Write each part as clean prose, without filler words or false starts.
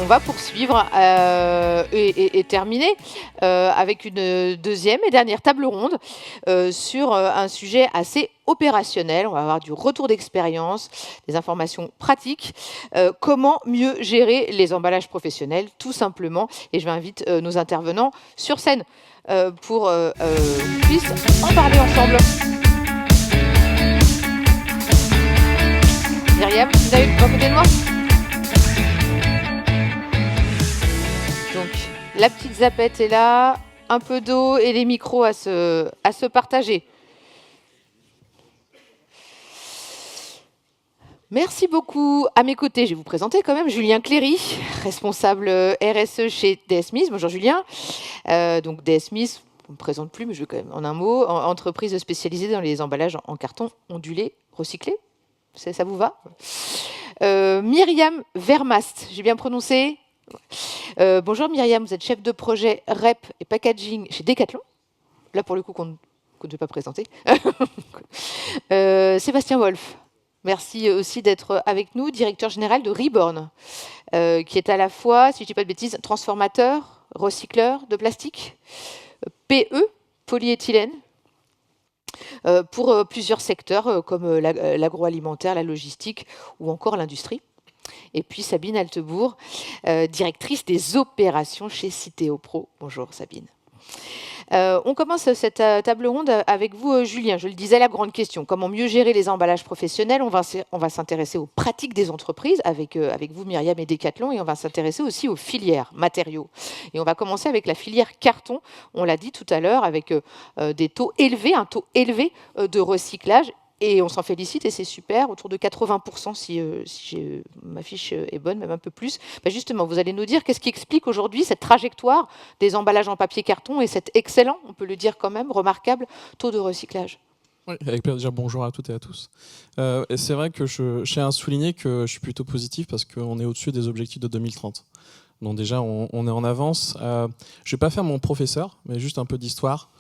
va poursuivre et terminer avec une deuxième et dernière table ronde sur un sujet assez opérationnel. On va avoir du retour d'expérience, des informations pratiques. Comment mieux gérer les emballages professionnels, tout simplement. Et je vais inviter nos intervenants sur scène pour qu'on puisse en parler ensemble. Myriam, vous avez à côté de moi? Donc, la petite zapette est là, un peu d'eau et les micros à se partager. Merci beaucoup. À mes côtés, je vais vous présenter quand même Julien Cléry, responsable RSE chez DS Smith. Bonjour Julien. Donc DS Smith, on ne me présente plus, mais je vais quand même en un mot. Entreprise spécialisée dans les emballages en carton ondulé recyclé. Ça vous va? Myriam Vermast, j'ai bien prononcé? Bonjour Myriam, vous êtes chef de projet REP et packaging chez Decathlon. Là pour le coup qu'on ne peut pas présenter. Sébastien Wolf, merci aussi d'être avec nous, directeur général de Reborn, qui est à la fois, si je ne dis pas de bêtises, transformateur, recycleur de plastique, PE, polyéthylène, pour plusieurs secteurs comme l'agroalimentaire, la logistique ou encore l'industrie. Et puis Sabine Altebourg, directrice des opérations chez Citeo Pro. Bonjour Sabine. On commence cette table ronde avec vous, Julien. Je le disais, la grande question, comment mieux gérer les emballages professionnels? On va s'intéresser aux pratiques des entreprises avec vous, Myriam et Decathlon, et on va s'intéresser aussi aux filières, matériaux. Et on va commencer avec la filière carton, on l'a dit tout à l'heure, avec des taux élevés, un taux élevé de recyclage. Et on s'en félicite et c'est super, autour de 80% si ma fiche est bonne, même un peu plus. Ben justement, vous allez nous dire qu'est-ce qui explique aujourd'hui cette trajectoire des emballages en papier-carton et cet excellent, on peut le dire quand même, remarquable taux de recyclage. Oui, avec plaisir. Bonjour à toutes et à tous. Et c'est vrai que je tiens à souligner que je suis plutôt positif parce qu'on est au-dessus des objectifs de 2030. Donc déjà, on est en avance. Je ne vais pas faire mon professeur, mais juste un peu d'histoire.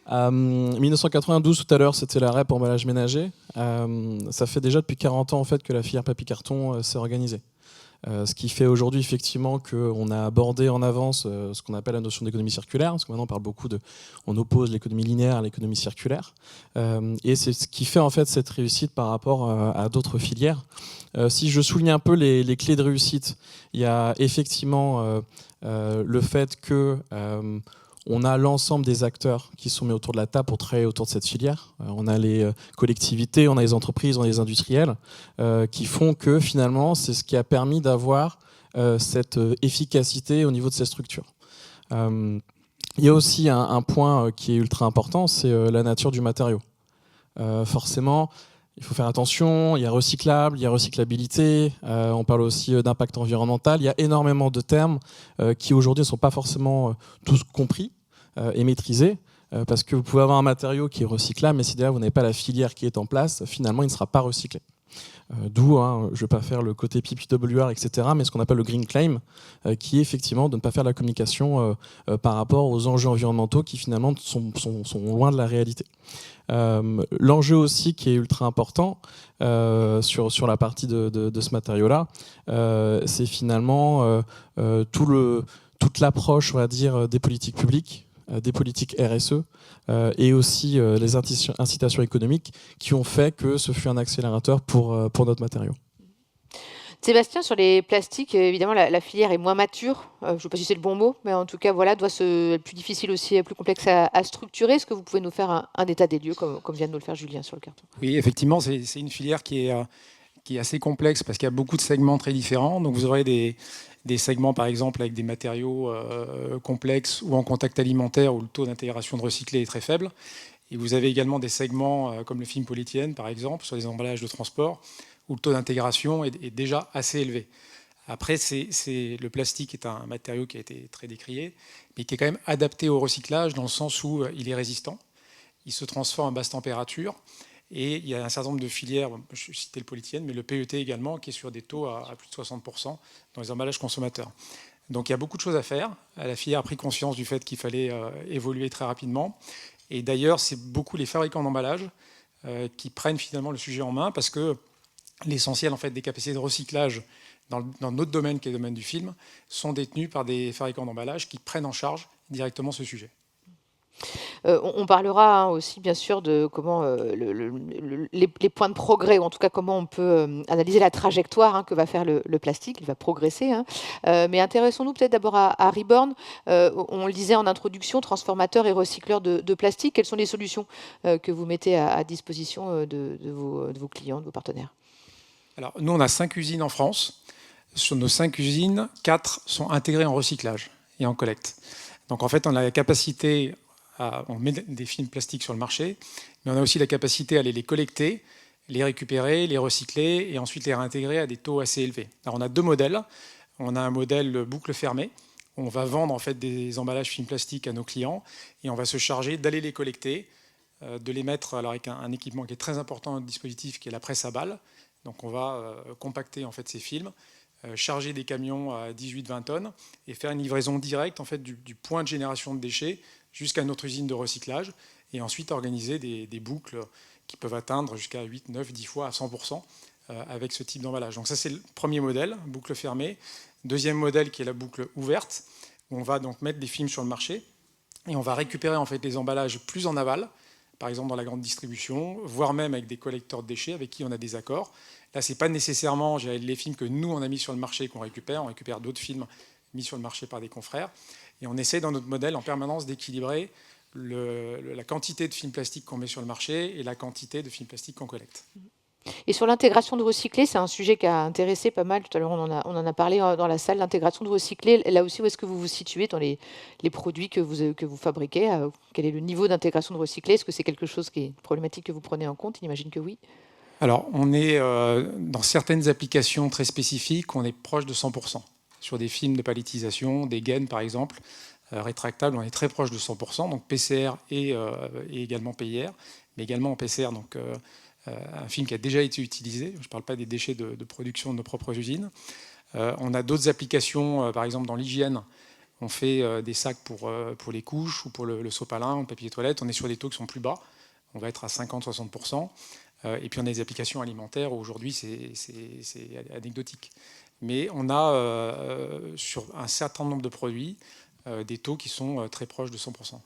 1992, tout à l'heure, c'était la REP emballage ménager. Ça fait déjà depuis 40 ans en fait, que la filière papier-carton s'est organisée. Ce qui fait aujourd'hui effectivement qu'on a abordé en avance ce qu'on appelle la notion d'économie circulaire, parce que maintenant on parle beaucoup on oppose l'économie linéaire à l'économie circulaire, et c'est ce qui fait en fait cette réussite par rapport à d'autres filières. Si je souligne un peu les clés de réussite, il y a effectivement le fait que on a l'ensemble des acteurs qui sont mis autour de la table pour travailler autour de cette filière. On a les collectivités, on a les entreprises, on a les industriels qui font que finalement, c'est ce qui a permis d'avoir cette efficacité au niveau de ces structures. Il y a aussi un point qui est ultra important, c'est la nature du matériau. Forcément, il faut faire attention, il y a recyclable, il y a recyclabilité, on parle aussi d'impact environnemental. Il y a énormément de termes qui aujourd'hui ne sont pas forcément tous compris et maîtrisés, parce que vous pouvez avoir un matériau qui est recyclable, mais si derrière vous n'avez pas la filière qui est en place, finalement il ne sera pas recyclé. D'où, je ne vais pas faire le côté PPWR, etc., mais ce qu'on appelle le green claim, qui est effectivement de ne pas faire la communication par rapport aux enjeux environnementaux qui finalement sont loin de la réalité. L'enjeu aussi qui est ultra important sur la partie de ce matériau-là, c'est finalement toute l'approche, on va dire, des politiques publiques, des politiques RSE et aussi les incitations économiques qui ont fait que ce fut un accélérateur pour notre matériau. Sébastien, sur les plastiques, évidemment, la filière est moins mature. Je ne sais pas si c'est le bon mot, mais en tout cas, voilà, doit être plus difficile aussi, plus complexe à structurer. Est-ce que vous pouvez nous faire un état des lieux, comme vient de nous le faire Julien sur le carton? Oui, effectivement, c'est une filière qui est assez complexe parce qu'il y a beaucoup de segments très différents. Donc, vous aurez des segments, par exemple, avec des matériaux complexes ou en contact alimentaire où le taux d'intégration de recyclé est très faible. Et vous avez également des segments comme le film polyéthylène, par exemple, sur les emballages de transport, où le taux d'intégration est déjà assez élevé. Après, le plastique est un matériau qui a été très décrié, mais qui est quand même adapté au recyclage dans le sens où il est résistant, il se transforme à basse température, et il y a un certain nombre de filières, je citais le polyéthylène, mais le PET également, qui est sur des taux à plus de 60% dans les emballages consommateurs. Donc il y a beaucoup de choses à faire. La filière a pris conscience du fait qu'il fallait évoluer très rapidement. Et d'ailleurs, c'est beaucoup les fabricants d'emballage qui prennent finalement le sujet en main parce que l'essentiel en fait, des capacités de recyclage dans notre domaine, qui est le domaine du film, sont détenues par des fabricants d'emballage qui prennent en charge directement ce sujet. On parlera aussi bien sûr de comment les points de progrès, ou en tout cas comment on peut analyser la trajectoire que va faire le plastique. Il va progresser. Mais intéressons-nous peut-être d'abord à Reborn. On le disait en introduction, transformateur et recycleur de plastique. Quelles sont les solutions que vous mettez à disposition de vos clients, de vos partenaires? Alors, nous, on a 5 usines en France. Sur nos 5 usines, 4 sont intégrées en recyclage et en collecte. Donc, en fait, on a la capacité on met des films plastiques sur le marché, mais on a aussi la capacité à aller les collecter, les récupérer, les recycler et ensuite les réintégrer à des taux assez élevés. Alors, on a 2 modèles. On a un modèle boucle fermée. On va vendre en fait des emballages films plastiques à nos clients et on va se charger d'aller les collecter, de les mettre alors avec un équipement qui est très important dans le dispositif, qui est la presse à balles. Donc, on va compacter en fait ces films, charger des camions à 18-20 tonnes et faire une livraison directe en fait, du point de génération de déchets jusqu'à notre usine de recyclage et ensuite organiser des boucles qui peuvent atteindre jusqu'à 8, 9, 10 fois à 100% avec ce type d'emballage. Donc ça, c'est le premier modèle, boucle fermée. Deuxième modèle qui est la boucle ouverte, où on va donc mettre des films sur le marché et on va récupérer en fait les emballages plus en aval, par exemple dans la grande distribution, voire même avec des collecteurs de déchets avec qui on a des accords. Là, ce n'est pas nécessairement les films que nous, on a mis sur le marché qu'on récupère. On récupère d'autres films mis sur le marché par des confrères. Et on essaie dans notre modèle en permanence d'équilibrer la quantité de films plastiques qu'on met sur le marché et la quantité de films plastiques qu'on collecte. Et sur l'intégration de recyclés, c'est un sujet qui a intéressé pas mal. Tout à l'heure, on en a parlé dans la salle, l'intégration de recyclés. Là aussi, où est-ce que vous vous situez dans les produits que vous fabriquez? Quel est le niveau d'intégration de recyclés? Est-ce que c'est quelque chose qui est une problématique que vous prenez en compte? J'imagine que oui. Alors, on est dans certaines applications très spécifiques, on est proche de 100%. Sur des films de palettisation, des gaines par exemple, rétractables, on est très proche de 100%, donc PCR et également PIR, mais également en PCR, donc un film qui a déjà été utilisé. Je ne parle pas des déchets de production de nos propres usines. On a d'autres applications, par exemple dans l'hygiène, on fait des sacs pour les couches ou pour le sopalin ou le papier toilette. On est sur des taux qui sont plus bas, on va être à 50-60%. Et puis on a des applications alimentaires où aujourd'hui c'est anecdotique. Mais on a sur un certain nombre de produits des taux qui sont très proches de 100%.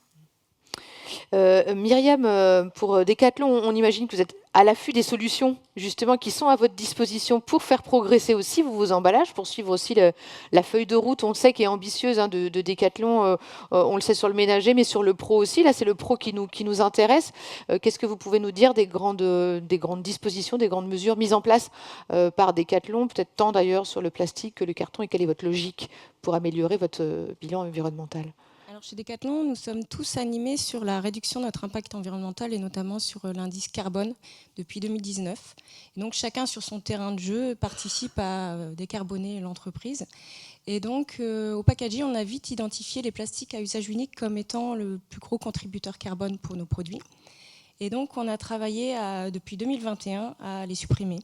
Myriam, pour Decathlon, on imagine que vous êtes à l'affût des solutions justement qui sont à votre disposition pour faire progresser aussi vos emballages, pour suivre aussi la feuille de route, on le sait, qui est ambitieuse de Decathlon, on le sait sur le ménager, mais sur le pro aussi. Là, c'est le pro qui nous intéresse. Qu'est-ce que vous pouvez nous dire des grandes dispositions, des grandes mesures mises en place par Decathlon, peut-être tant d'ailleurs sur le plastique que le carton, et quelle est votre logique pour améliorer votre bilan environnemental? Alors chez Decathlon, nous sommes tous animés sur la réduction de notre impact environnemental et notamment sur l'indice carbone depuis 2019. Et donc chacun sur son terrain de jeu participe à décarboner l'entreprise. Et donc au packaging, on a vite identifié les plastiques à usage unique comme étant le plus gros contributeur carbone pour nos produits. Et donc on a travaillé depuis 2021 à les supprimer.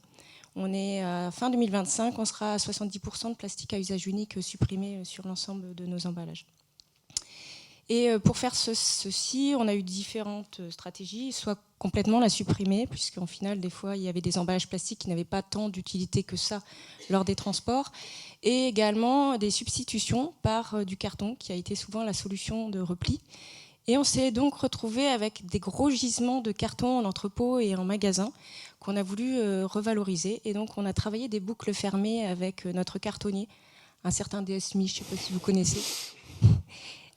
On est à fin 2025, on sera à 70% de plastique à usage unique supprimé sur l'ensemble de nos emballages. Et pour faire ceci, on a eu différentes stratégies, soit complètement la supprimer, puisqu'en final, des fois, il y avait des emballages plastiques qui n'avaient pas tant d'utilité que ça lors des transports, et également des substitutions par du carton, qui a été souvent la solution de repli. Et on s'est donc retrouvé avec des gros gisements de carton en entrepôt et en magasin qu'on a voulu revaloriser. Et donc, on a travaillé des boucles fermées avec notre cartonnier, un certain DSMI, je ne sais pas si vous connaissez.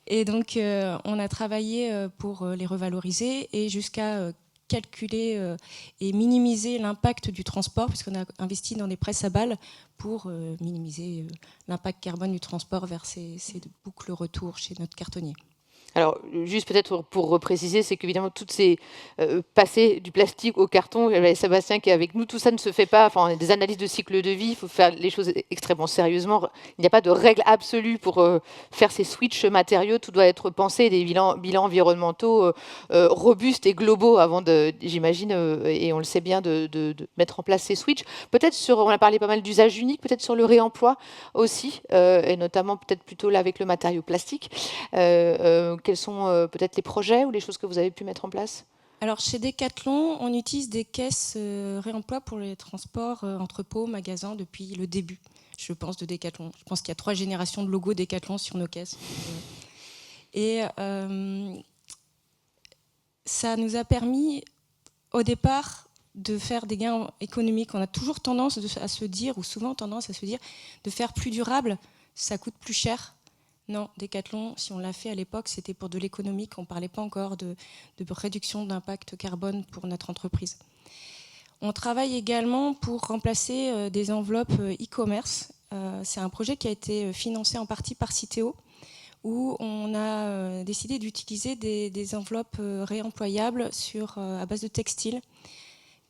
Et donc, on a travaillé pour les revaloriser et jusqu'à calculer et minimiser l'impact du transport, puisqu'on a investi dans des presses à balles pour minimiser l'impact carbone du transport vers ces boucles retour chez notre cartonnier. Alors, juste peut-être pour repréciser, c'est qu'évidemment, toutes ces passer du plastique au carton, il y avait Sébastien qui est avec nous, tout ça ne se fait pas, enfin, on a des analyses de cycle de vie, il faut faire les choses extrêmement sérieusement. Il n'y a pas de règle absolue pour faire ces switches matériaux, tout doit être pensé, des bilans environnementaux robustes et globaux avant, j'imagine, et on le sait bien, de mettre en place ces switches. Peut-être on a parlé pas mal d'usage unique, peut-être sur le réemploi aussi, et notamment peut-être plutôt là avec le matériau plastique. Quels sont peut-être les projets ou les choses que vous avez pu mettre en place? Alors chez Decathlon, on utilise des caisses réemploi pour les transports, entrepôts, magasins depuis le début, je pense, de Decathlon. Je pense qu'il y a 3 générations de logos Decathlon sur nos caisses. Et ça nous a permis, au départ, de faire des gains économiques. On a toujours tendance à se dire, ou souvent tendance à se dire, de faire plus durable, ça coûte plus cher. Non, Decathlon, si on l'a fait à l'époque, c'était pour de l'économique. On ne parlait pas encore de réduction d'impact carbone pour notre entreprise. On travaille également pour remplacer des enveloppes e-commerce. C'est un projet qui a été financé en partie par Citeo, où on a décidé d'utiliser des enveloppes réemployables à base de textile.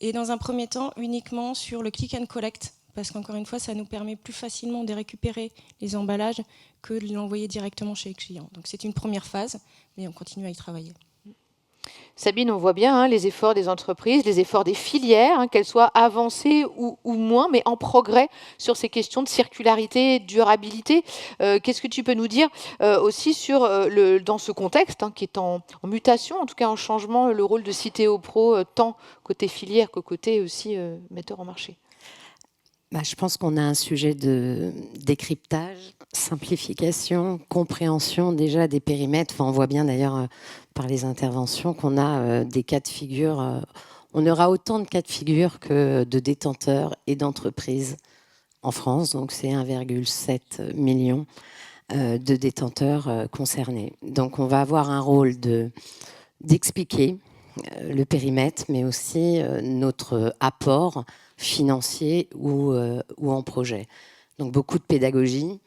Et dans un premier temps, uniquement sur le click and collect, parce qu'encore une fois, ça nous permet plus facilement de récupérer les emballages que de l'envoyer directement chez les clients. Donc c'est une première phase, mais on continue à y travailler. Sabine, on voit bien les efforts des entreprises, les efforts des filières, qu'elles soient avancées ou moins, mais en progrès sur ces questions de circularité, durabilité. Qu'est-ce que tu peux nous dire aussi sur, dans ce contexte qui est en mutation, en tout cas en changement, le rôle de Citeo Pro, tant côté filière que côté aussi metteur en marché? Je pense qu'on a un sujet de décryptage, simplification, compréhension déjà des périmètres. Enfin, on voit bien d'ailleurs par les interventions qu'on a des cas de figure. On aura autant de cas de figure que de détenteurs et d'entreprises en France. Donc c'est 1,7 million de détenteurs concernés. Donc on va avoir un rôle d'expliquer le périmètre, mais aussi notre apport financier ou en projet. Donc beaucoup de pédagogie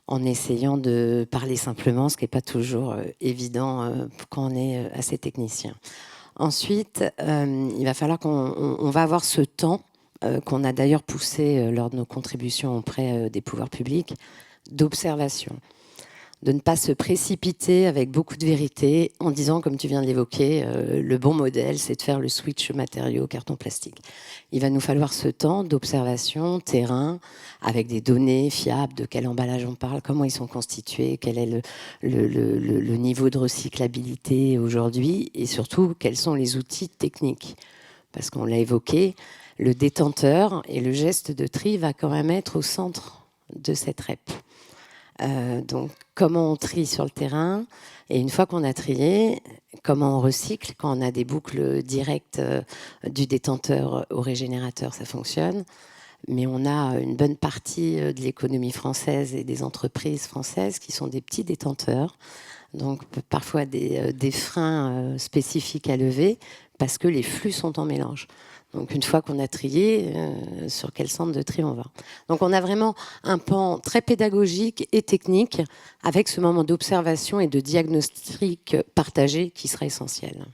en essayant de parler simplement, ce qui n'est pas toujours évident quand on est assez technicien. Ensuite, il va falloir qu'on va avoir ce temps qu'on a d'ailleurs poussé lors de nos contributions auprès des pouvoirs publics d'observation, de ne pas se précipiter avec beaucoup de vérité en disant, comme tu viens de l'évoquer, le bon modèle, c'est de faire le switch matériaux carton plastique. Il va nous falloir ce temps d'observation, terrain, avec des données fiables, de quel emballage on parle, comment ils sont constitués, quel est le niveau de recyclabilité aujourd'hui, et surtout, quels sont les outils techniques. Parce qu'on l'a évoqué, le détenteur et le geste de tri va quand même être au centre de cette REP. Donc, comment on trie sur le terrain, et une fois qu'on a trié, comment on recycle quand on a des boucles directes du détenteur au régénérateur, ça fonctionne. Mais on a une bonne partie de l'économie française et des entreprises françaises qui sont des petits détenteurs, donc parfois des freins spécifiques à lever parce que les flux sont en mélange. Donc une fois qu'on a trié, sur quel centre de tri on va. Donc on a vraiment un pan très pédagogique et technique avec ce moment d'observation et de diagnostic partagé qui sera essentiel.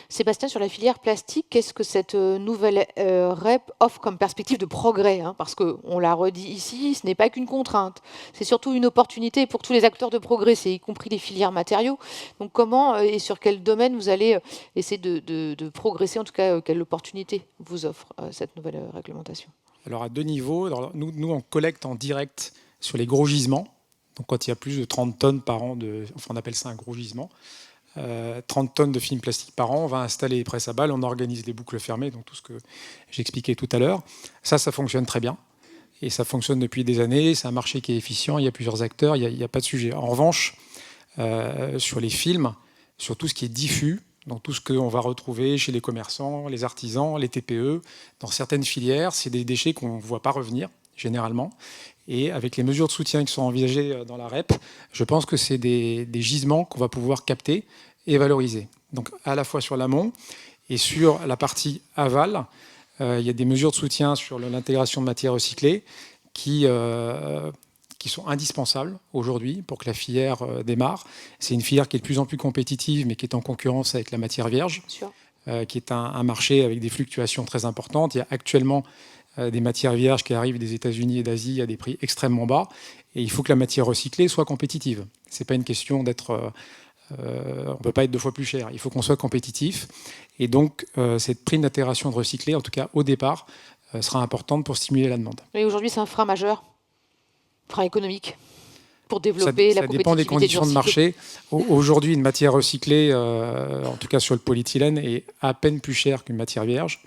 Sébastien, sur la filière plastique, qu'est-ce que cette nouvelle REP offre comme perspective de progrès, parce qu'on l'a redit ici, ce n'est pas qu'une contrainte, c'est surtout une opportunité pour tous les acteurs de progresser, y compris les filières matériaux. Donc comment et sur quel domaine vous allez essayer de progresser, en tout cas quelle opportunité vous offre cette nouvelle réglementation? Alors à 2 niveaux. Alors, nous, on collecte en direct sur les gros gisements. Donc quand il y a plus de 30 tonnes par an, on appelle ça un gros gisement. 30 tonnes de film plastique par an, on va installer les presses à balles, on organise les boucles fermées, donc tout ce que j'expliquais tout à l'heure. Ça fonctionne très bien. Et ça fonctionne depuis des années, c'est un marché qui est efficient, il y a plusieurs acteurs, il n'y a pas de sujet. En revanche, sur les films, sur tout ce qui est diffus, donc tout ce qu'on va retrouver chez les commerçants, les artisans, les TPE, dans certaines filières, c'est des déchets qu'on ne voit pas revenir, généralement. Et avec les mesures de soutien qui sont envisagées dans la REP, je pense que c'est des gisements qu'on va pouvoir capter et valoriser. Donc à la fois sur l'amont et sur la partie aval, il y a des mesures de soutien sur l'intégration de matières recyclées qui sont indispensables aujourd'hui pour que la filière démarre. C'est une filière qui est de plus en plus compétitive, mais qui est en concurrence avec la matière vierge, qui est un marché avec des fluctuations très importantes. Il y a actuellement des matières vierges qui arrivent des États-Unis et d'Asie à des prix extrêmement bas. Et il faut que la matière recyclée soit compétitive. Ce n'est pas une question d'être... on ne peut pas être 2 fois plus cher. Il faut qu'on soit compétitif. Et donc, cette prime d'intégration de recyclé, en tout cas au départ, sera importante pour stimuler la demande. Et aujourd'hui, c'est un frein majeur, frein économique. Pour développer la ça dépend des compétitivité du conditions de recyclé. marché. Aujourd'hui, une matière recyclée, en tout cas sur le polyéthylène, est à peine plus chère qu'une matière vierge.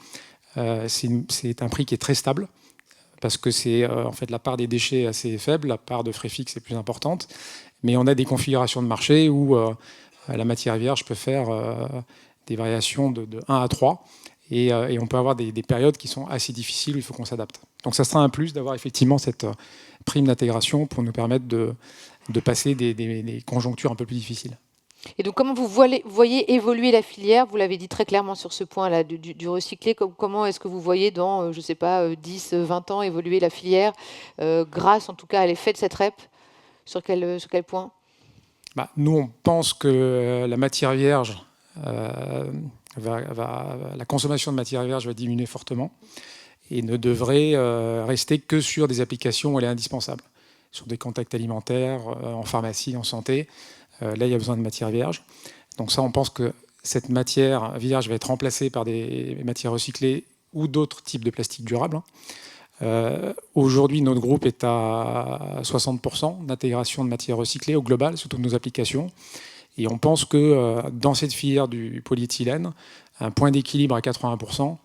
C'est un prix qui est très stable parce que c'est en fait la part des déchets assez faible, la part de frais fixes est plus importante. Mais on a des configurations de marché où la matière vierge peut faire des variations de 1 à 3. Et on peut avoir des périodes qui sont assez difficiles où il faut qu'on s'adapte. Donc ça sera un plus d'avoir effectivement cette prime d'intégration pour nous permettre de passer des conjonctures un peu plus difficiles. Et donc, comment vous voyez évoluer la filière? Vous l'avez dit très clairement sur ce point-là du recyclé. Comment est-ce que vous voyez dans, je ne sais pas, 10, 20 ans évoluer la filière grâce en tout cas à l'effet de cette REP? Sur quel point? Nous, on pense que la matière vierge, la consommation de matière vierge va diminuer fortement et ne devrait rester que sur des applications où elle est indispensable. Sur des contacts alimentaires, en pharmacie, en santé, là, il y a besoin de matière vierge. Donc ça, on pense que cette matière vierge va être remplacée par des matières recyclées ou d'autres types de plastique durables. Aujourd'hui, notre groupe est à 60% d'intégration de matières recyclées au global sur toutes nos applications. Et on pense que dans cette filière du polyéthylène, un point d'équilibre à 80%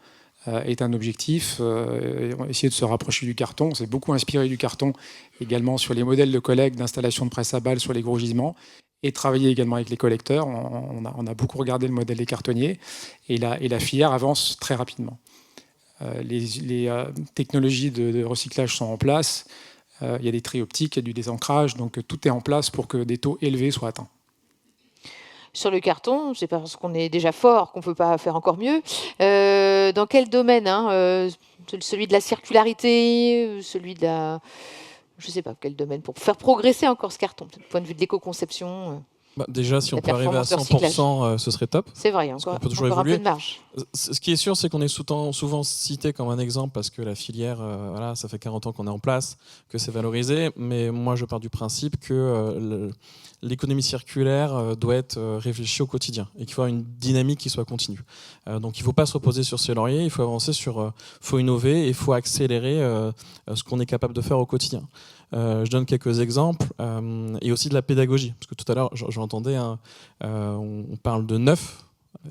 est un objectif. On va essayer de se rapprocher du carton. On s'est beaucoup inspiré du carton également sur les modèles de collecte, d'installation de presse à balles sur les gros gisements et travailler également avec les collecteurs. On a beaucoup regardé le modèle des cartonniers et la filière avance très rapidement. Les technologies de recyclage sont en place. Il y a des tris optiques, il y a du désancrage. Donc tout est en place pour que des taux élevés soient atteints. Sur le carton, c'est parce qu'on est déjà fort qu'on ne peut pas faire encore mieux. Dans quel domaine celui de la circularité, celui de la... Je ne sais pas quel domaine, pour faire progresser encore ce carton, du point de vue de l'éco-conception. Déjà, si on peut arriver à 100%, ce serait top. C'est vrai, encore, peut toujours encore un évoluer. peu de marge. Ce qui est sûr, c'est qu'on est souvent cité comme un exemple parce que la filière, voilà, ça fait 40 ans qu'on est en place, que c'est valorisé. Mais moi, je pars du principe que l'économie circulaire doit être réfléchie au quotidien et qu'il faut avoir une dynamique qui soit continue. Donc, il ne faut pas se reposer sur ses lauriers, il faut avancer faut innover et il faut accélérer ce qu'on est capable de faire au quotidien. Je donne quelques exemples et aussi de la pédagogie, parce que tout à l'heure j'entendais, on parle de neuf.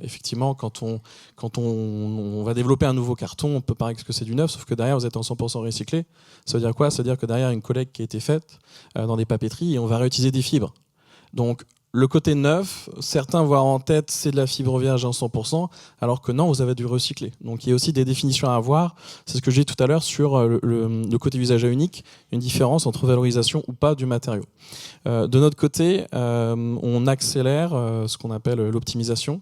Effectivement, quand on va développer un nouveau carton, on peut paraître que c'est du neuf, sauf que derrière vous êtes en 100% recyclé. Ça veut dire quoi? Ça veut dire que derrière il y a une collecte qui a été faite dans des papeteries et on va réutiliser des fibres. Donc le côté neuf, certains voient en tête c'est de la fibre vierge en 100%, alors que non, vous avez du recyclé. Donc il y a aussi des définitions à avoir. C'est ce que j'ai dit tout à l'heure sur le côté usage à unique, une différence entre valorisation ou pas du matériau. De notre côté, on accélère ce qu'on appelle l'optimisation.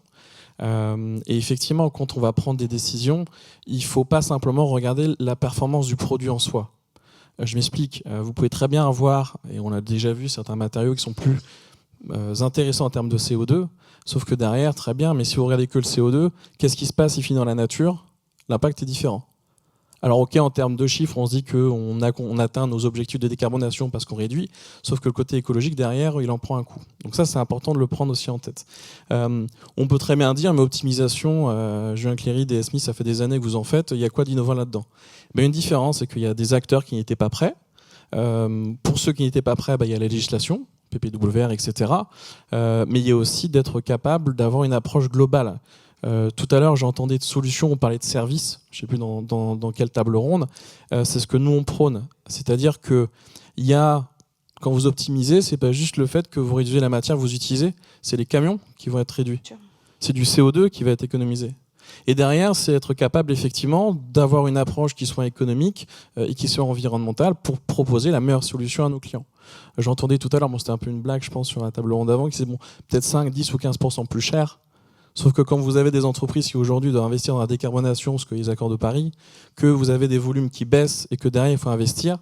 Et effectivement, quand on va prendre des décisions, il ne faut pas simplement regarder la performance du produit en soi. Je m'explique. Vous pouvez très bien avoir, et on l'a déjà vu, certains matériaux qui sont plus intéressant en termes de CO2, sauf que derrière, très bien, mais si vous regardez que le CO2, qu'est-ce qui se passe il finit dans la nature? L'impact est différent. Alors ok, en termes de chiffres, on se dit qu'on atteint nos objectifs de décarbonation parce qu'on réduit, sauf que le côté écologique derrière, il en prend un coup. Donc ça, c'est important de le prendre aussi en tête. On peut très bien dire, mais optimisation, Julien Cléry, DSMI, ça fait des années que vous en faites, il y a quoi d'innovant là-dedans? Une différence, c'est qu'il y a des acteurs qui n'étaient pas prêts. Pour ceux qui n'étaient pas prêts, il y a la législation, PPWR, etc. Mais il y a aussi d'être capable d'avoir une approche globale. Tout à l'heure, j'entendais de solutions, on parlait de services, je ne sais plus dans quelle table ronde. C'est ce que nous, on prône. C'est-à-dire que quand vous optimisez, ce n'est pas juste le fait que vous réduisez la matière que vous utilisez, c'est les camions qui vont être réduits. C'est du CO2 qui va être économisé. Et derrière, c'est être capable effectivement d'avoir une approche qui soit économique et qui soit environnementale pour proposer la meilleure solution à nos clients. J'entendais tout à l'heure, c'était un peu une blague, je pense, sur la table ronde d'avant, qui c'est peut-être 5, 10 ou 15% plus cher. Sauf que quand vous avez des entreprises qui aujourd'hui doivent investir dans la décarbonation, ce que les accords de Paris, que vous avez des volumes qui baissent et que derrière il faut investir,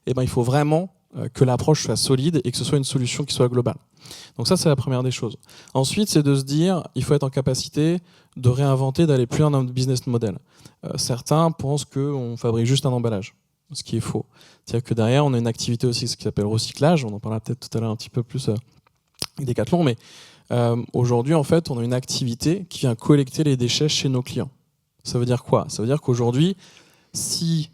il faut vraiment que l'approche soit solide et que ce soit une solution qui soit globale. Donc ça, c'est la première des choses. Ensuite, c'est de se dire, il faut être en capacité de réinventer, d'aller plus loin dans notre business model. Certains pensent qu'on fabrique juste un emballage, ce qui est faux. C'est-à-dire que derrière, on a une activité aussi qui s'appelle recyclage, on en parlera peut-être tout à l'heure un petit peu plus avec Decathlon, mais aujourd'hui, en fait, on a une activité qui vient collecter les déchets chez nos clients. Ça veut dire quoi? Ça veut dire qu'aujourd'hui, si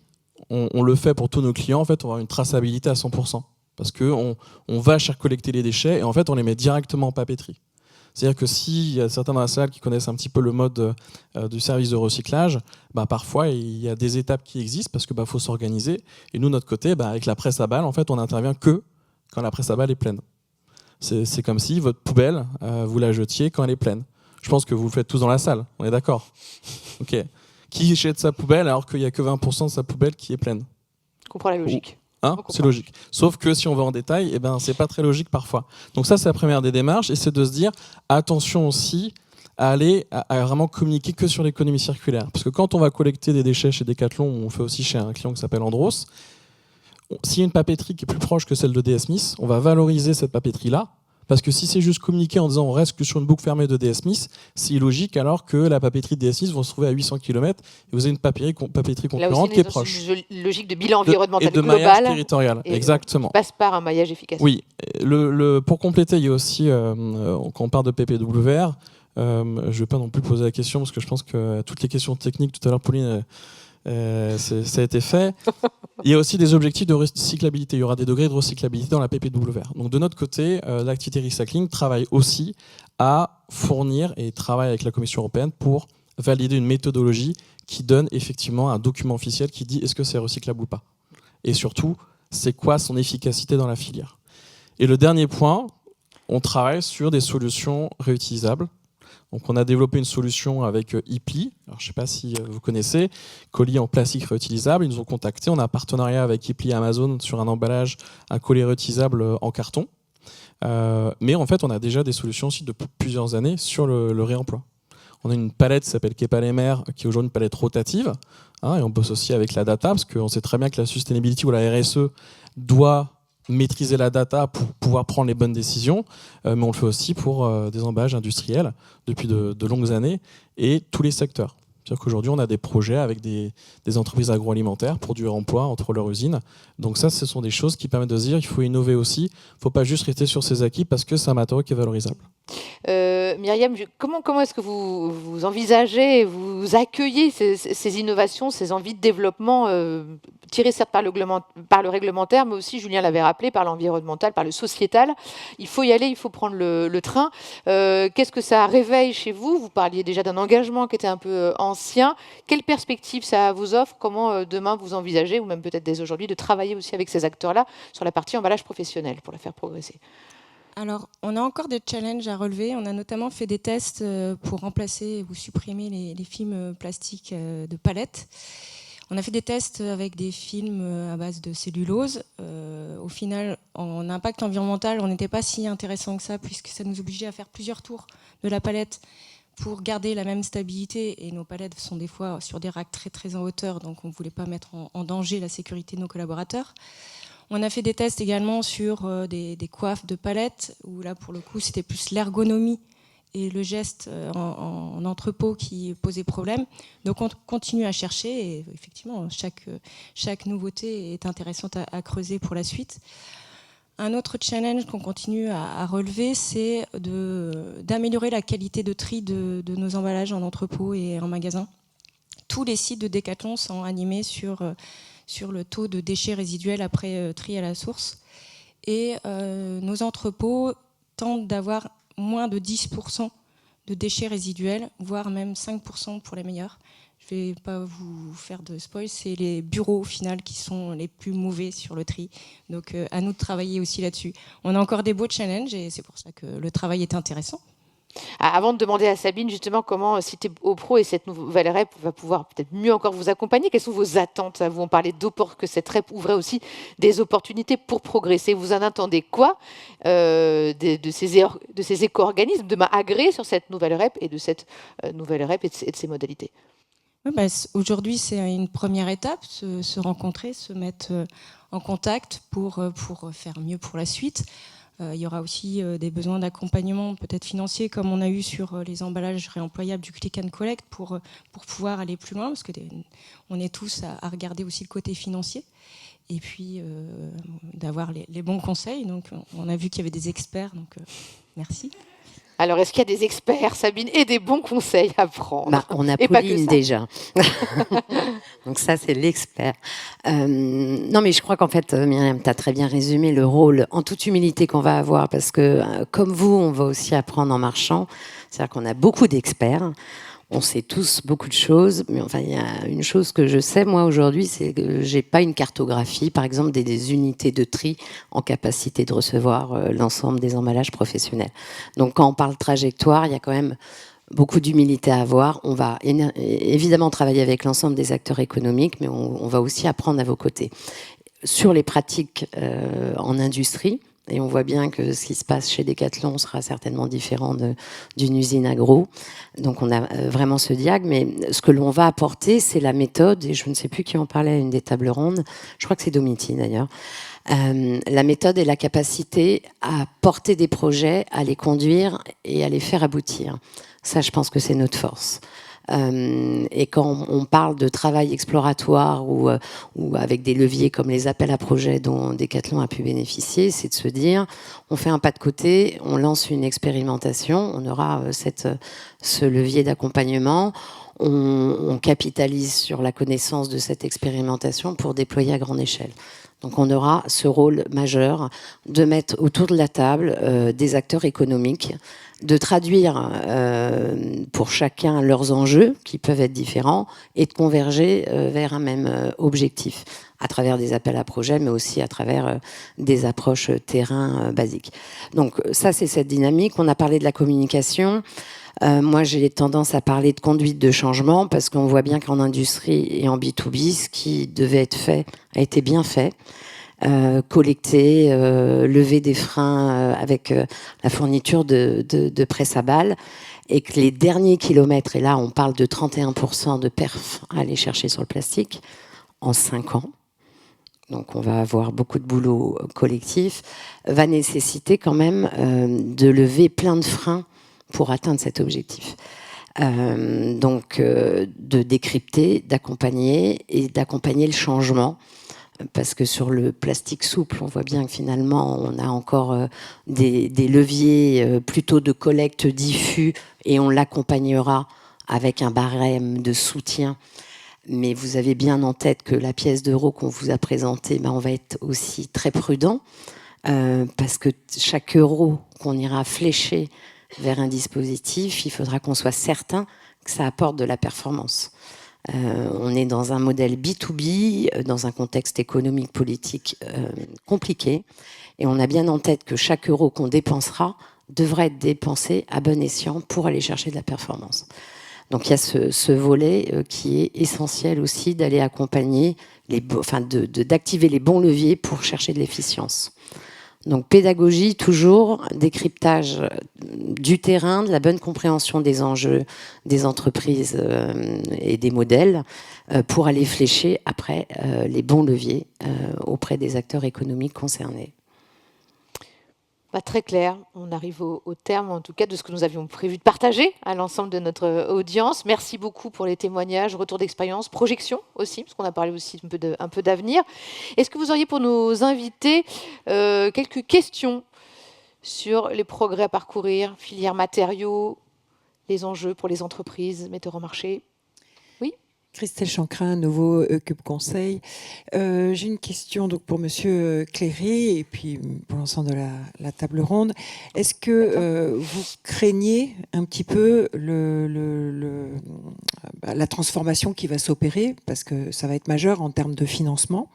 on le fait pour tous nos clients, en fait, on va avoir une traçabilité à 100%. Parce qu'on va collecter les déchets et en fait on les met directement en papeterie. C'est-à-dire que s'il y a certains dans la salle qui connaissent un petit peu le mode du service de recyclage, parfois il y a des étapes qui existent parce que faut s'organiser. Et nous, de notre côté, avec la presse à balles, en fait, on n'intervient que quand la presse à balles est pleine. C'est comme si votre poubelle, vous la jetiez quand elle est pleine. Je pense que vous le faites tous dans la salle, on est d'accord? Ok. Qui jette sa poubelle alors qu'il n'y a que 20% de sa poubelle qui est pleine? Je comprends la logique. C'est logique. Sauf que si on va en détail, c'est pas très logique parfois. Donc ça, c'est la première des démarches, et c'est de se dire attention aussi à aller à vraiment communiquer que sur l'économie circulaire. Parce que quand on va collecter des déchets chez Decathlon, on fait aussi chez un client qui s'appelle Andros, s'il y a une papeterie qui est plus proche que celle de DS Smith, on va valoriser cette papeterie-là. Parce que si c'est juste communiquer en disant on reste que sur une boucle fermée de DS Smith, c'est illogique, alors que la papeterie de DS Smith va se trouver à 800 km et vous avez une papeterie concurrente qui est proche. Une logique de bilan environnemental et de global. Maillage territorial, exactement. Passe par un maillage efficace. Oui. Pour compléter, il y a aussi, quand on parle de PPWR, je ne vais pas non plus poser la question parce que je pense que toutes les questions techniques, tout à l'heure, Pauline, ça a été fait. Il y a aussi des objectifs de recyclabilité. Il y aura des degrés de recyclabilité dans la PPWR. Donc de notre côté, l'activité recycling travaille aussi à fournir et travaille avec la Commission européenne pour valider une méthodologie qui donne effectivement un document officiel qui dit est-ce que c'est recyclable ou pas. Et surtout, c'est quoi son efficacité dans la filière. Et le dernier point, on travaille sur des solutions réutilisables. Donc on a développé une solution avec Ipli, alors je ne sais pas si vous connaissez, colis en plastique réutilisable. Ils nous ont contactés, on a un partenariat avec Ipli et Amazon sur un emballage, un colis réutilisable en carton. Mais en fait, on a déjà des solutions aussi depuis plusieurs années sur le réemploi. On a une palette qui s'appelle Kepalémer, qui est aujourd'hui une palette rotative, et on bosse aussi avec la data, parce qu'on sait très bien que la sustainability ou la RSE doit maîtriser la data pour pouvoir prendre les bonnes décisions, mais on le fait aussi pour des emballages industriels depuis de longues années et tous les secteurs. C'est-à-dire qu'aujourd'hui, on a des projets avec des entreprises agroalimentaires pour du réemploi entre leurs usines. Donc ça, ce sont des choses qui permettent de se dire qu'il faut innover aussi. Il ne faut pas juste rester sur ses acquis parce que c'est un matériau qui est valorisable. Myriam, comment est-ce que vous envisagez, vous accueillez ces innovations, ces envies de développement tirées certes par le réglementaire, mais aussi, Julien l'avait rappelé, par l'environnemental, par le sociétal. Il faut y aller, il faut prendre le train. Qu'est-ce que ça réveille chez vous? Vous parliez déjà d'un engagement qui était un peu ancien. Quelle perspective ça vous offre? Comment demain vous envisagez, ou même peut-être dès aujourd'hui, de travailler aussi avec ces acteurs-là sur la partie emballage professionnel pour la faire progresser? Alors, on a encore des challenges à relever. On a notamment fait des tests pour remplacer ou supprimer les films plastiques de palettes. On a fait des tests avec des films à base de cellulose. Au final, en impact environnemental, on n'était pas si intéressant que ça, puisque ça nous obligeait à faire plusieurs tours de la palette pour garder la même stabilité. Et nos palettes sont des fois sur des racks très très en hauteur, donc on ne voulait pas mettre en danger la sécurité de nos collaborateurs. On a fait des tests également sur des coiffes de palettes, où là, pour le coup, c'était plus l'ergonomie et le geste en entrepôt qui posait problème. Donc, on continue à chercher, et effectivement, chaque nouveauté est intéressante à creuser pour la suite. Un autre challenge qu'on continue à relever, c'est d'améliorer la qualité de tri de nos emballages en entrepôt et en magasin. Tous les sites de Decathlon sont animés sur le taux de déchets résiduels après tri à la source. Et nos entrepôts tentent d'avoir moins de 10% de déchets résiduels, voire même 5% pour les meilleurs. Je ne vais pas vous faire de spoil, c'est les bureaux au final qui sont les plus mauvais sur le tri. Donc à nous de travailler aussi là-dessus. On a encore des beaux challenges et c'est pour ça que le travail est intéressant. Avant de demander à Sabine justement comment Cité-Pro et cette nouvelle REP va pouvoir peut-être mieux encore vous accompagner, quelles sont vos attentes? On parlait que cette REP ouvrait aussi des opportunités pour progresser. Vous en attendez quoi de ces éco-organismes demain agréés sur cette nouvelle REP et de cette nouvelle REP et de ses modalités? Aujourd'hui, c'est une première étape, se rencontrer, se mettre en contact pour faire mieux pour la suite. Il y aura aussi des besoins d'accompagnement peut-être financier comme on a eu sur les emballages réemployables du click and collect pour pouvoir aller plus loin, parce que on est tous à regarder aussi le côté financier et puis d'avoir les bons conseils. Donc on a vu qu'il y avait des experts, donc merci. Alors, est-ce qu'il y a des experts, Sabine, et des bons conseils à prendre? On a Pauline déjà. Donc ça, c'est l'expert. Non, mais je crois qu'en fait, Myriam, tu as très bien résumé le rôle, en toute humilité, qu'on va avoir, parce que, comme vous, on va aussi apprendre en marchant. C'est-à-dire qu'on a beaucoup d'experts. On sait tous beaucoup de choses, mais enfin, il y a une chose que je sais, moi, aujourd'hui, c'est que j'ai pas une cartographie, par exemple, des unités de tri en capacité de recevoir l'ensemble des emballages professionnels. Donc, quand on parle trajectoire, il y a quand même beaucoup d'humilité à avoir. On va évidemment travailler avec l'ensemble des acteurs économiques, mais on va aussi apprendre à vos côtés. Sur les pratiques en industrie, et on voit bien que ce qui se passe chez Decathlon sera certainement différent d'une usine agro. Donc on a vraiment ce diag, mais ce que l'on va apporter, c'est la méthode, et je ne sais plus qui en parlait à une des tables rondes, je crois que c'est Domiti d'ailleurs. La méthode et la capacité à porter des projets, à les conduire et à les faire aboutir. Ça, je pense que c'est notre force. Et quand on parle de travail exploratoire ou avec des leviers comme les appels à projets dont Decathlon a pu bénéficier, c'est de se dire, on fait un pas de côté, on lance une expérimentation, on aura ce levier d'accompagnement, on capitalise sur la connaissance de cette expérimentation pour déployer à grande échelle. Donc on aura ce rôle majeur de mettre autour de la table des acteurs économiques, de traduire pour chacun leurs enjeux qui peuvent être différents et de converger vers un même objectif à travers des appels à projets, mais aussi à travers des approches terrain basiques. Donc ça, c'est cette dynamique. On a parlé de la communication. Moi, j'ai tendance à parler de conduite de changement parce qu'on voit bien qu'en industrie et en B2B, ce qui devait être fait a été bien fait. Collecter, lever des freins avec la fourniture de presse à balles, et que les derniers kilomètres, et là on parle de 31% de perf à aller chercher sur le plastique en 5 ans, donc on va avoir beaucoup de boulot collectif, va nécessiter quand même de lever plein de freins pour atteindre cet objectif. Donc de décrypter, d'accompagner et d'accompagner le changement. Parce que sur le plastique souple, on voit bien que finalement, on a encore des leviers plutôt de collecte diffus et on l'accompagnera avec un barème de soutien. Mais vous avez bien en tête que la pièce d'euro qu'on vous a présentée, on va être aussi très prudent parce que chaque euro qu'on ira flécher vers un dispositif, il faudra qu'on soit certain que ça apporte de la performance. On est dans un modèle B2B, dans un contexte économique, politique compliqué. Et on a bien en tête que chaque euro qu'on dépensera devrait être dépensé à bon escient pour aller chercher de la performance. Donc il y a ce volet qui est essentiel aussi d'aller accompagner, d'activer les bons leviers pour chercher de l'efficience. Donc pédagogie, toujours, décryptage du terrain, de la bonne compréhension des enjeux des entreprises et des modèles pour aller flécher après les bons leviers auprès des acteurs économiques concernés. Très clair. On arrive au terme, en tout cas, de ce que nous avions prévu de partager à l'ensemble de notre audience. Merci beaucoup pour les témoignages, retours d'expérience, projections aussi, parce qu'on a parlé aussi un peu d'avenir. Est-ce que vous auriez pour nos invités quelques questions sur les progrès à parcourir, filière matériaux, les enjeux pour les entreprises, metteurs en marché? Oui. Christelle Chancrin, Nouveau Cube Conseil. J'ai une question donc pour Monsieur Cléry et puis pour l'ensemble de la table ronde. Est-ce que vous craignez un petit peu la transformation qui va s'opérer, parce que ça va être majeur en termes de financement,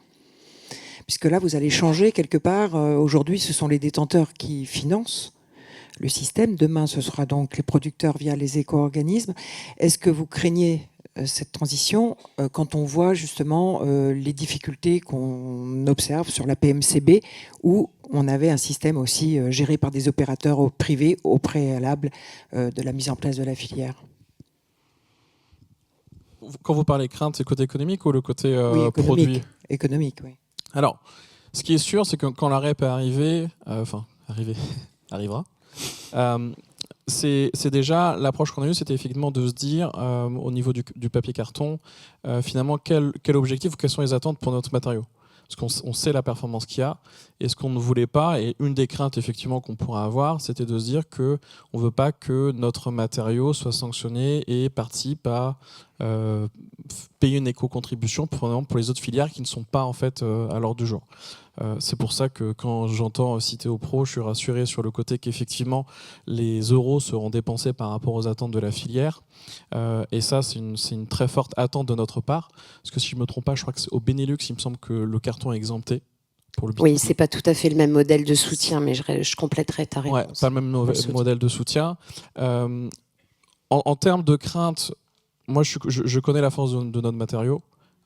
puisque là vous allez changer quelque part. Aujourd'hui, ce sont les détenteurs qui financent le système. Demain, ce sera donc les producteurs via les éco-organismes. Est-ce que vous craignez cette transition quand on voit justement les difficultés qu'on observe sur la PMCB, où on avait un système aussi géré par des opérateurs privés au préalable de la mise en place de la filière? Quand vous parlez crainte, c'est le côté économique ou le côté oui, économique, produit? Économique, oui. Alors, ce qui est sûr, c'est que quand la REP est arrivée, arrivera, c'est déjà l'approche qu'on a eue, c'était effectivement de se dire au niveau du papier carton, finalement quel objectif ou quelles sont les attentes pour notre matériau. Parce qu'on sait la performance qu'il y a, et ce qu'on ne voulait pas, et une des craintes effectivement qu'on pourrait avoir, c'était de se dire qu'on ne veut pas que notre matériau soit sanctionné et participe à payer une éco-contribution pour les autres filières qui ne sont pas en fait à l'ordre du jour. C'est pour ça que quand j'entends Citeo Pro, je suis rassuré sur le côté qu'effectivement les euros seront dépensés par rapport aux attentes de la filière. Et ça, c'est une très forte attente de notre part. Parce que si je ne me trompe pas, je crois que au Benelux, il me semble que le carton est exempté. Oui, c'est pas tout à fait le même modèle de soutien, mais je compléterai ta réponse. Ouais, pas le même modèle de soutien. En termes de crainte, moi je connais la force de notre matériau,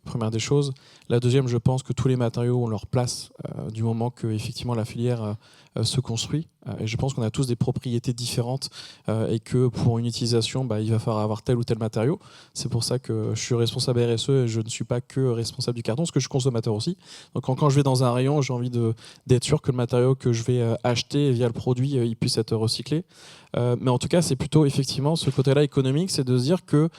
première des choses. La deuxième, je pense que tous les matériaux ont leur place du moment que effectivement la filière se construit. Et je pense qu'on a tous des propriétés différentes et que pour une utilisation, il va falloir avoir tel ou tel matériau. C'est pour ça que je suis responsable RSE et je ne suis pas que responsable du carton, parce que je suis consommateur aussi. Donc quand je vais dans un rayon, j'ai envie d'être sûr que le matériau que je vais acheter via le produit, il puisse être recyclé. Mais en tout cas, c'est plutôt effectivement ce côté-là économique, c'est de se dire que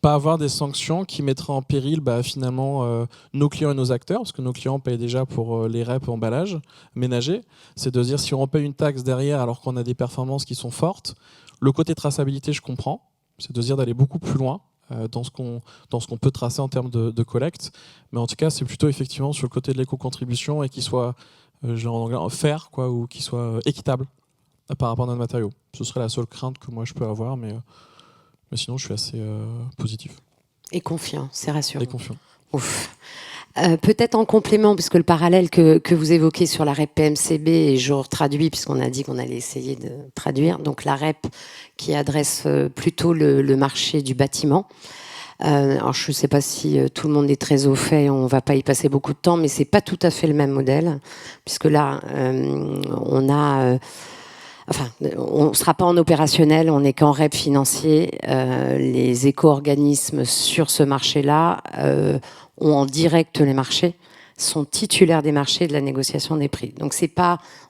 pas avoir des sanctions qui mettraient en péril finalement nos clients et nos acteurs, parce que nos clients payent déjà pour les REP emballage ménager. C'est de dire si on paye une taxe derrière alors qu'on a des performances qui sont fortes. Le côté traçabilité, je comprends. C'est de dire d'aller beaucoup plus loin dans ce qu'on peut tracer en termes de collecte. Mais en tout cas, c'est plutôt effectivement sur le côté de l'éco-contribution et qu'il soit en anglais, fair, ou qu'il soit équitable par rapport à notre matériau. Ce serait la seule crainte que moi je peux avoir, mais sinon, je suis assez positif. Et confiant, c'est rassurant. Et confiant. Ouf. Peut-être en complément, puisque le parallèle que vous évoquez sur la REP PMCB, et je traduis, puisqu'on a dit qu'on allait essayer de traduire, donc la REP qui adresse plutôt le marché du bâtiment. Alors je ne sais pas si tout le monde est très au fait, on ne va pas y passer beaucoup de temps, mais ce n'est pas tout à fait le même modèle, puisque là, on a... on ne sera pas en opérationnel, on n'est qu'en REP financier. Les éco-organismes sur ce marché-là ont en direct les marchés, sont titulaires des marchés de la négociation des prix. Donc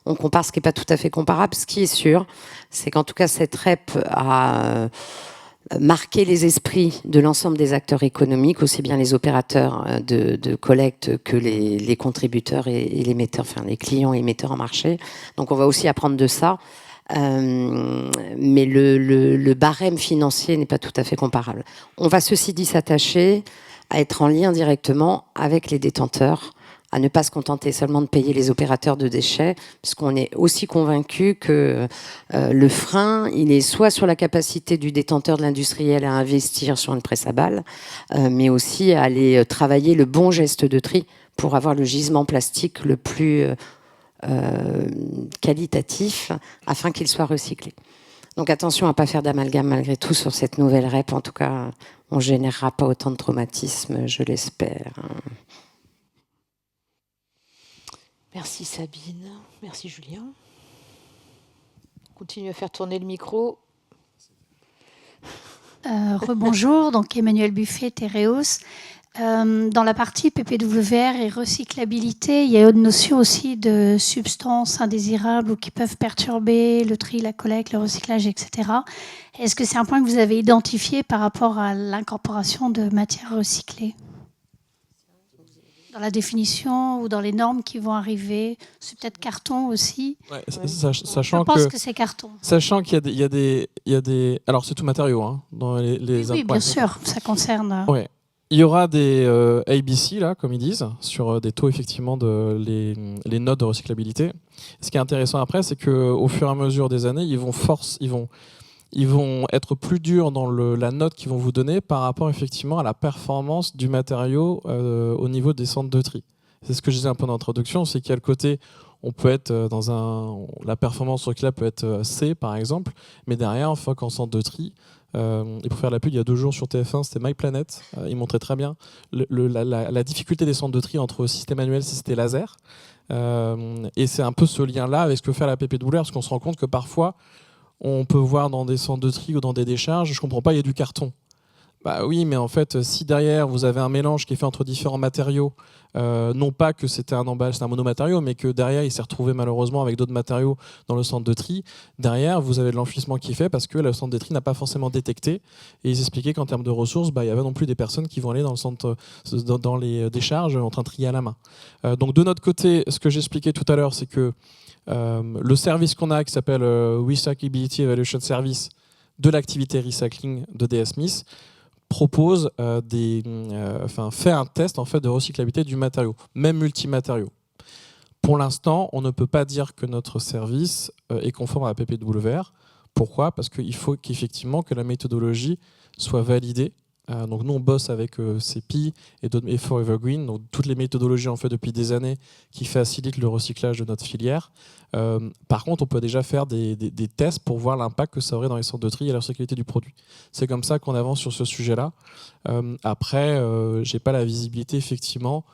on compare ce qui n'est pas tout à fait comparable. Ce qui est sûr, c'est qu'en tout cas cette REP a marqué les esprits de l'ensemble des acteurs économiques, aussi bien les opérateurs de collecte que les contributeurs et les metteurs, les clients et metteurs en marché. Donc on va aussi apprendre de ça. Mais le barème financier n'est pas tout à fait comparable. On va ceci dit s'attacher à être en lien directement avec les détenteurs, à ne pas se contenter seulement de payer les opérateurs de déchets, puisqu'on est aussi convaincu que le frein, il est soit sur la capacité du détenteur de l'industriel à investir sur une presse à balles, mais aussi à aller travailler le bon geste de tri pour avoir le gisement plastique le plus qualitatif afin qu'il soit recyclé. Donc attention à ne pas faire d'amalgame malgré tout sur cette nouvelle REP. En tout cas, on ne générera pas autant de traumatisme, je l'espère. Merci Sabine. Merci Julien. On continue à faire tourner le micro. Rebonjour, donc Emmanuel Buffet, Tereos. Dans la partie PPWR et recyclabilité, il y a une notion aussi de substances indésirables ou qui peuvent perturber le tri, la collecte, le recyclage, etc. Est-ce que c'est un point que vous avez identifié par rapport à l'incorporation de matières recyclées ? Dans la définition ou dans les normes qui vont arriver, c'est peut-être carton aussi. Ouais, sachant je pense que c'est carton. Sachant qu'il y a des... Alors c'est tout matériau, dans les oui, bien sûr, ça concerne... Ouais. Il y aura des ABC, là, comme ils disent, sur des taux, effectivement, les notes de recyclabilité. Ce qui est intéressant après, c'est qu'au fur et à mesure des années, ils vont être plus durs dans la note qu'ils vont vous donner par rapport, effectivement, à la performance du matériau au niveau des centres de tri. C'est ce que je disais un peu dans l'introduction, c'est qu'il y a le côté... On peut être la performance sur là peut être C, par exemple, mais derrière, une fois qu'en centre de tri, et pour faire la pub, il y a 2 jours sur TF1, c'était MyPlanet. Il montrait très bien la difficulté des centres de tri entre système manuel et système laser. Et c'est un peu ce lien-là avec ce que peut faire la PPWR, parce qu'on se rend compte que parfois, on peut voir dans des centres de tri ou dans des décharges, je ne comprends pas, il y a du carton. Bah oui, mais en fait, si derrière vous avez un mélange qui est fait entre différents matériaux, non pas que c'était un emballage, c'est un monomatériau, mais que derrière il s'est retrouvé malheureusement avec d'autres matériaux dans le centre de tri, derrière vous avez de l'enfouissement qui est fait parce que le centre de tri n'a pas forcément détecté. Et ils expliquaient qu'en termes de ressources, il y avait non plus des personnes qui vont aller dans le centre, dans les décharges en train de trier à la main. Donc de notre côté, ce que j'expliquais tout à l'heure, c'est que le service qu'on a qui s'appelle Recyclability Evaluation Service de l'activité recycling de DS Smith, propose fait un test en fait de recyclabilité du matériau, même multimatériaux. Pour l'instant, on ne peut pas dire que notre service est conforme à la PPWR. Pourquoi ? Parce qu'il faut qu'effectivement que la méthodologie soit validée. Donc nous, on bosse avec CEPI et Forever Green, donc toutes les méthodologies en fait depuis des années qui facilitent le recyclage de notre filière. Par contre, on peut déjà faire des tests pour voir l'impact que ça aurait dans les centres de tri et la recyclabilité du produit. C'est comme ça qu'on avance sur ce sujet-là. Après, j'ai pas la visibilité effectivement.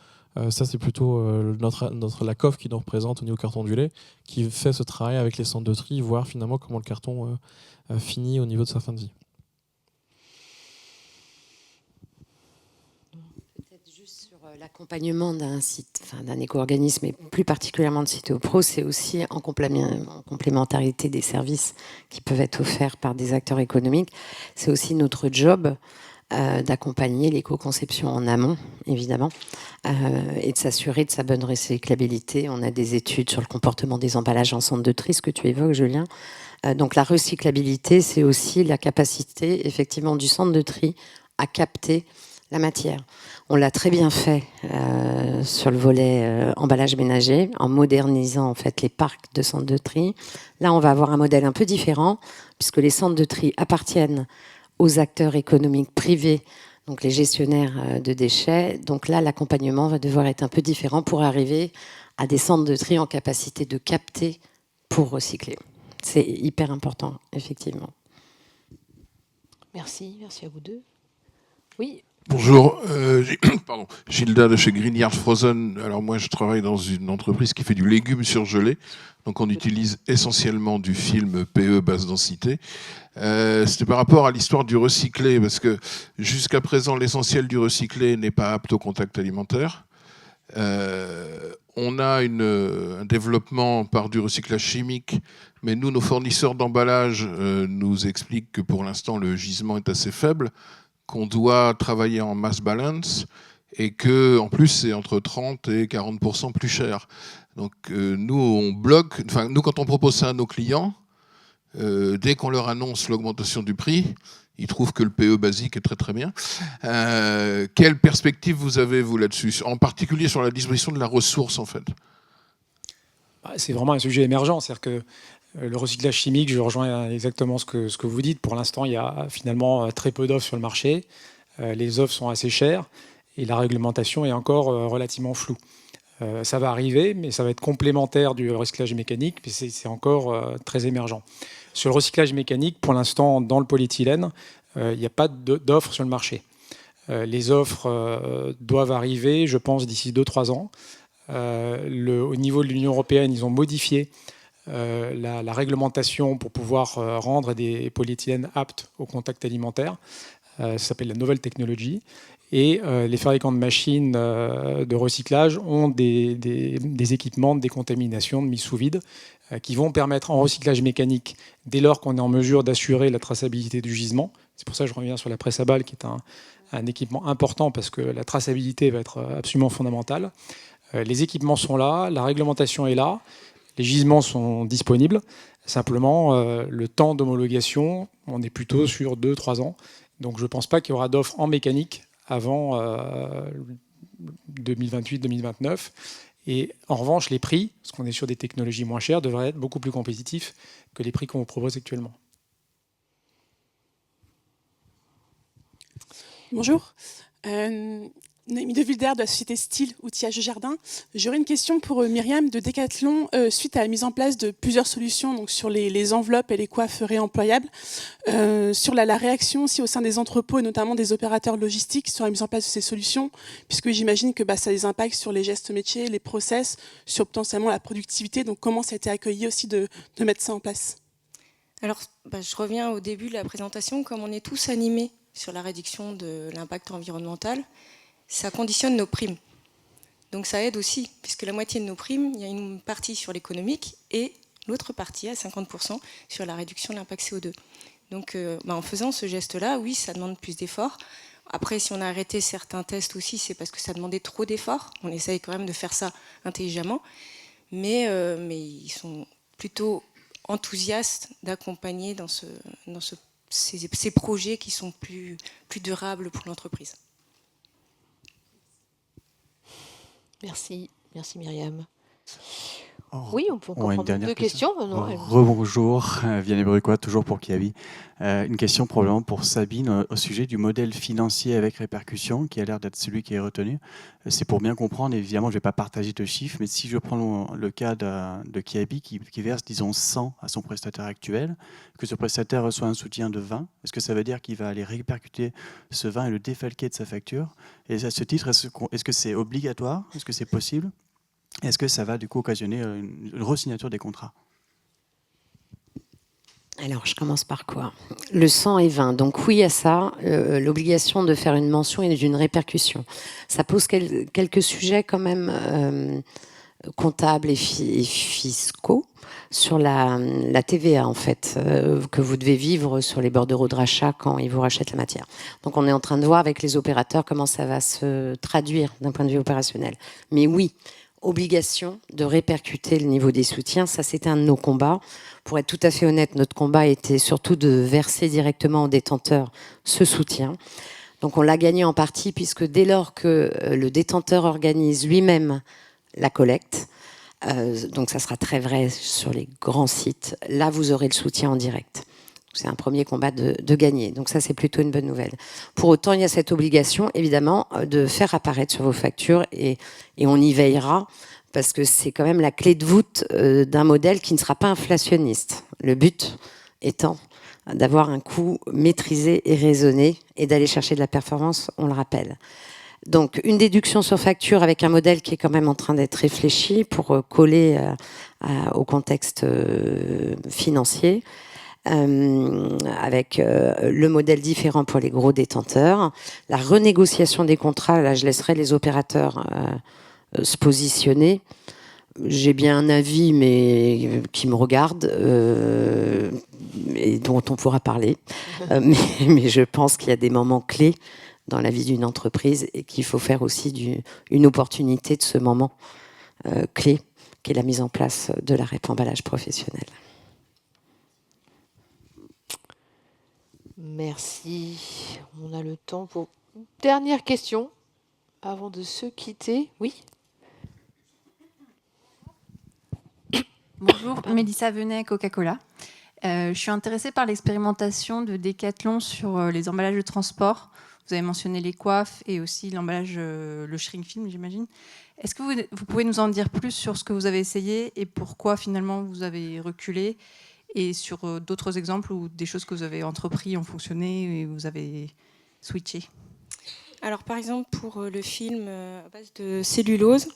Ça, c'est plutôt la COF qui nous représente au niveau carton du lait, qui fait ce travail avec les centres de tri, voir finalement comment le carton finit au niveau de sa fin de vie. Peut-être juste sur l'accompagnement d'un site, d'un éco-organisme, et plus particulièrement de Citéopro, c'est aussi en complémentarité des services qui peuvent être offerts par des acteurs économiques. C'est aussi notre job d'accompagner l'éco-conception en amont, évidemment, et de s'assurer de sa bonne recyclabilité. On a des études sur le comportement des emballages en centre de tri, ce que tu évoques, Julien. Donc la recyclabilité, c'est aussi la capacité, effectivement, du centre de tri à capter la matière. On l'a très bien fait sur le volet emballage ménager, en modernisant en fait les parcs de centres de tri. Là, on va avoir un modèle un peu différent, puisque les centres de tri appartiennent aux acteurs économiques privés, donc les gestionnaires de déchets. Donc là, l'accompagnement va devoir être un peu différent pour arriver à des centres de tri en capacité de capter pour recycler. C'est hyper important, effectivement. Merci à vous deux. Oui. Bonjour, pardon, Gilda de chez Greenyard Frozen. Alors moi, je travaille dans une entreprise qui fait du légume surgelé. Donc on utilise essentiellement du film PE basse densité. C'était par rapport à l'histoire du recyclé, parce que jusqu'à présent, l'essentiel du recyclé n'est pas apte au contact alimentaire. On a un développement par du recyclage chimique, mais nous, nos fournisseurs d'emballage nous expliquent que pour l'instant, le gisement est assez faible, qu'on doit travailler en mass balance et que, en plus, c'est entre 30 et 40% plus cher. Donc nous, on bloque. Enfin, nous, quand on propose ça à nos clients, dès qu'on leur annonce l'augmentation du prix, ils trouvent que le PE basique est très très bien. Quelle perspective vous avez, vous, là-dessus, en particulier sur la disposition de la ressource, en fait? C'est vraiment un sujet émergent. C'est-à-dire que le recyclage chimique, je rejoins exactement ce que vous dites. Pour l'instant, il y a finalement très peu d'offres sur le marché. Les offres sont assez chères et la réglementation est encore relativement floue. Ça va arriver, mais ça va être complémentaire du recyclage mécanique, mais c'est encore très émergent. Sur le recyclage mécanique, pour l'instant, dans le polyéthylène, il n'y a pas d'offres sur le marché. Les offres doivent arriver, je pense, d'ici 2-3 ans. Au niveau de l'Union européenne, ils ont modifié la réglementation pour pouvoir rendre des polyéthylènes aptes au contact alimentaire. Ça s'appelle la nouvelle technologie. Et les fabricants de machines de recyclage ont des équipements de décontamination, de mise sous vide, qui vont permettre en recyclage mécanique, dès lors qu'on est en mesure d'assurer la traçabilité du gisement. C'est pour ça que je reviens sur la presse à balles, qui est un équipement important, parce que la traçabilité va être absolument fondamentale. Les équipements sont là, la réglementation est là, les gisements sont disponibles. Simplement, le temps d'homologation, on est plutôt sur 2-3 ans. Donc je ne pense pas qu'il y aura d'offres en mécanique avant 2028-2029. Et en revanche, les prix, parce qu'on est sur des technologies moins chères, devraient être beaucoup plus compétitifs que les prix qu'on vous propose actuellement. Bonjour. Noémie de Wilder de la société Style Outillage de Jardin. J'aurais une question pour Myriam de Decathlon suite à la mise en place de plusieurs solutions donc sur les enveloppes et les coiffes réemployables, sur la réaction aussi au sein des entrepôts et notamment des opérateurs logistiques sur la mise en place de ces solutions, puisque j'imagine que ça a des impacts sur les gestes métiers, les process, sur potentiellement la productivité. Donc comment ça a été accueilli aussi de mettre ça en place? Alors, je reviens au début de la présentation. Comme on est tous animés sur la réduction de l'impact environnemental, ça conditionne nos primes. Donc ça aide aussi, puisque la moitié de nos primes, il y a une partie sur l'économique et l'autre partie, à 50%, sur la réduction de l'impact CO2. Donc en faisant ce geste-là, oui, ça demande plus d'efforts. Après, si on a arrêté certains tests aussi, c'est parce que ça demandait trop d'efforts. On essaye quand même de faire ça intelligemment. Mais ils sont plutôt enthousiastes d'accompagner dans ce ces projets qui sont plus durables pour l'entreprise. Merci Myriam. Oui, on peut encore prendre dernière deux questions. Rebonjour, Vianney Brucois, toujours pour Kiavi. Une question probablement pour Sabine au sujet du modèle financier avec répercussion, qui a l'air d'être celui qui est retenu. C'est pour bien comprendre, évidemment, je ne vais pas partager de chiffres, mais si je prends le cas de Kiavi qui verse, disons, 100 à son prestataire actuel, que ce prestataire reçoit un soutien de 20, est-ce que ça veut dire qu'il va aller répercuter ce 20 et le défalquer de sa facture? Et à ce titre, est-ce que c'est obligatoire? Est-ce que c'est possible? Est-ce que ça va du coup occasionner une resignature des contrats? Alors, je commence par quoi? Le 100 et 20. Donc oui, à ça, l'obligation de faire une mention et d'une répercussion. Ça pose quelques sujets quand même comptables et fiscaux sur la TVA, en fait, que vous devez vivre sur les bordereaux de rachat quand ils vous rachètent la matière. Donc on est en train de voir avec les opérateurs comment ça va se traduire d'un point de vue opérationnel. Mais oui, obligation de répercuter le niveau des soutiens, ça c'était un de nos combats. Pour être tout à fait honnête, notre combat était surtout de verser directement aux détenteurs ce soutien. Donc on l'a gagné en partie puisque dès lors que le détenteur organise lui-même la collecte, donc ça sera très vrai sur les grands sites, là vous aurez le soutien en direct. C'est un premier combat de gagner. Donc ça, c'est plutôt une bonne nouvelle. Pour autant, il y a cette obligation, évidemment, de faire apparaître sur vos factures et on y veillera parce que c'est quand même la clé de voûte d'un modèle qui ne sera pas inflationniste. Le but étant d'avoir un coût maîtrisé et raisonné et d'aller chercher de la performance, on le rappelle. Donc, une déduction sur facture avec un modèle qui est quand même en train d'être réfléchi pour coller au contexte financier. Avec le modèle différent pour les gros détenteurs. La renégociation des contrats, là je laisserai les opérateurs se positionner. J'ai bien un avis mais qui me regarde et dont on pourra parler. Mais je pense qu'il y a des moments clés dans la vie d'une entreprise et qu'il faut faire aussi une opportunité de ce moment clé qui est la mise en place de la REP emballage professionnel. Merci. On a le temps pour une dernière question avant de se quitter. Oui. Bonjour, Mélissa Venet, Coca-Cola. Je suis intéressée par l'expérimentation de Decathlon sur les emballages de transport. Vous avez mentionné les coiffes et aussi l'emballage, le shrink film, j'imagine. Est-ce que vous pouvez nous en dire plus sur ce que vous avez essayé et pourquoi finalement vous avez reculé? Et sur d'autres exemples où des choses que vous avez entrepris ont fonctionné et vous avez switché? Alors par exemple pour le film à base de cellulose,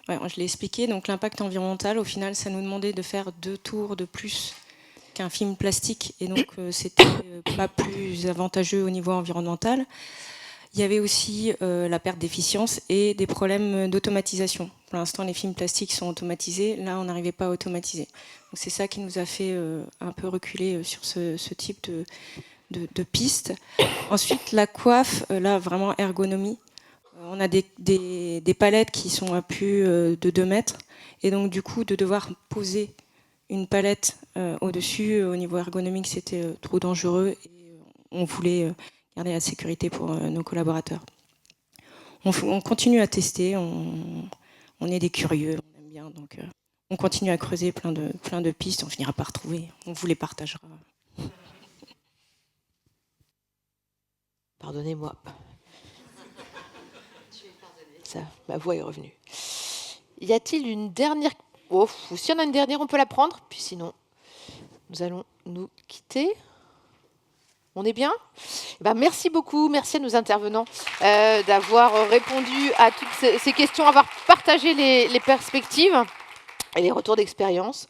je l'ai expliqué, donc l'impact environnemental, au final ça nous demandait de faire 2 tours de plus qu'un film plastique et donc c'était pas plus avantageux au niveau environnemental. Il y avait aussi la perte d'efficience et des problèmes d'automatisation. Pour l'instant, les films plastiques sont automatisés. Là, on n'arrivait pas à automatiser. Donc, c'est ça qui nous a fait un peu reculer sur ce type de piste. Ensuite, la coiffe, là, vraiment ergonomie. On a des palettes qui sont à plus de 2 mètres. Et donc, du coup, de devoir poser une palette au-dessus, au niveau ergonomique, c'était trop dangereux. Et on voulait garder la sécurité pour nos collaborateurs. On continue à tester, on est des curieux, on aime bien, donc on continue à creuser plein de pistes, on finira par trouver, on vous les partagera. Pardonnez-moi. Ça, ma voix est revenue. Y a-t-il une dernière... Oh, ou si on a une dernière, on peut la prendre, puis sinon, nous allons nous quitter. On est bien ? Merci beaucoup, merci à nos intervenants d'avoir répondu à toutes ces questions, avoir partagé les perspectives et les retours d'expérience.